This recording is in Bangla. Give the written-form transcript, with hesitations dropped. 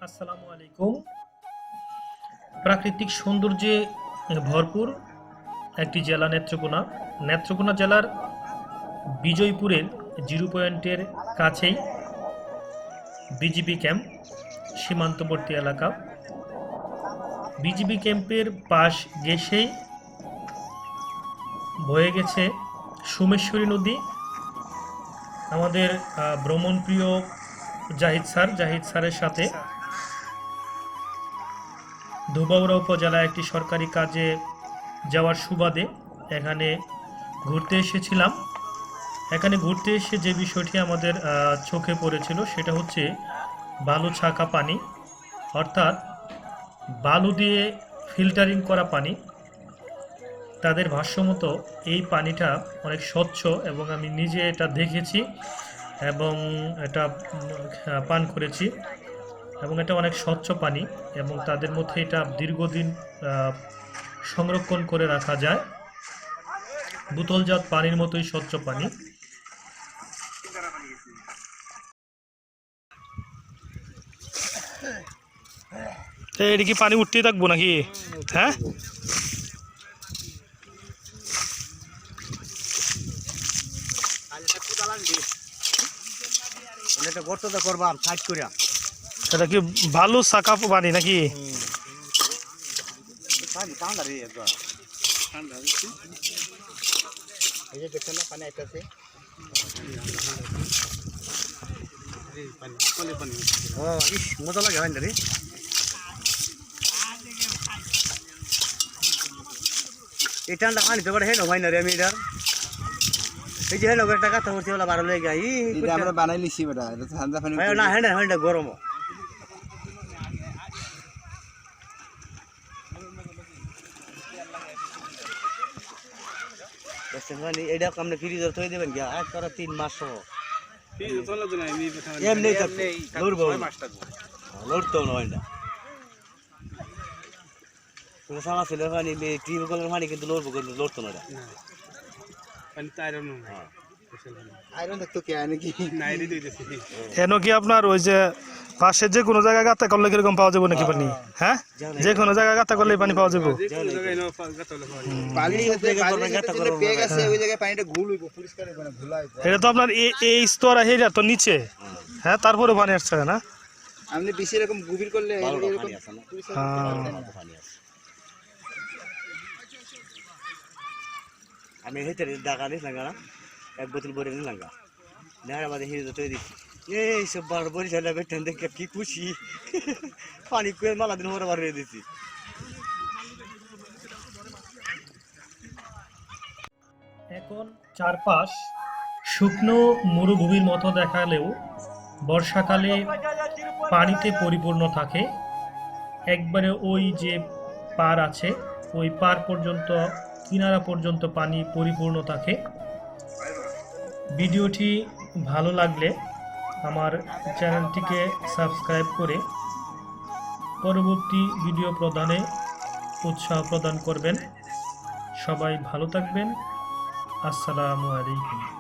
আসসালামু আলাইকুম। প্রাকৃতিক সৌন্দর্যে ভরপুর একটি জেলা নেত্রকোনা। নেত্রকোনা জেলার বিজয়পুরের জিরো পয়েন্টের কাছেই বিজিবি ক্যাম্প, সীমান্তবর্তী এলাকা। বিজিবি ক্যাম্পের পাশ ঘেঁষেই বয়ে গেছে সোমেশ্বরী নদী। আমাদের ভ্রমণপ্রিয় জাহিদ স্যারের সাথে ধোবাউড়া উপজেলায় একটি সরকারি কাজে যাওয়ার সুবাদে এখানে ঘুরতে এসেছিলাম। এখানে ঘুরতে এসে যে বিষয়টি আমাদের চোখে পড়েছিল সেটা হচ্ছে বালু ছাকা পানি, অর্থাৎ বালু দিয়ে ফিল্টারিং করা পানি। তাদের ভাষ্যমতো এই পানিটা অনেক স্বচ্ছ এবং আমি নিজে এটা দেখেছি এবং এটা পান করেছি এবং এটা অনেক স্বচ্ছ পানি এবং তাদের মধ্যে এটা দীর্ঘদিন সংরক্ষণ করে রাখা যায়। বোতলজাত পানির মতোই স্বচ্ছ পানি। এটা কি পানি উঠতেই থাকবো নাকি? হ্যাঁ, এটা কি ভালো সাকা পানি নাকি? মজা লাগে হয় না রে। এই ঠান্ডা পানি তো হে নয় না রে। আমি এটার এই যে হেন একটা কথা বলছি ওলা বারো লেগে আমরা বানাই লিছি বেটা। ঠান্ডা পানি না হ্যাঁ হ্যাঁ গরম এটা আপনি ফ্রিজে থই দেবেন গিয়া এক করে 3 মাস এমনি লড়তো নয় না। সারা ছিল পানি টিউব কলের পানি কিন্তু লড়বো, কিন্তু লড়তো না। হেন কি আপনার ওই যে পাশে যে কোনো জায়গায় গাঁথা করলে কিরকম পাওয়া যাবে নাকি পানি? হ্যাঁ, যে কোনো জায়গায় গাঁথা করলে পানি পাওয়া যাবে। এটা তো আপনার এই স্তর হেরা তো নিচে, হ্যাঁ, তারপরে পানি আসছে না। আপনি বেশি এরকম গভীর করলে আমি হেঁটে ডাকা দিস না গানা এক বোতল ভরে নিলাম গা নেহার আমাদের হিরো তৈরি দিচ্ছি। এই সব বার বড়ি ছেলে বেটেন দেখে কি খুশি, পানি কুয়ে মালা দিন ভরে বার হয়ে দিচ্ছি। এখন চারপাশ শুকনো মরুভূমির মতো দেখালেও বর্ষাকালে পানিতে পরিপূর্ণ থাকে। একবারে ওই যে পার আছে ওই পার পর্যন্ত, কিনারা পর্যন্ত পানি পরিপূর্ণ থাকে। ভিডিওটি ভালো লাগলে আমার চ্যানেলটিকে সাবস্ক্রাইব করে পরবর্তী ভিডিও প্রদানে উৎসাহ প্রদান করবেন। সবাই ভালো থাকবেন। আসসালামু আলাইকুম।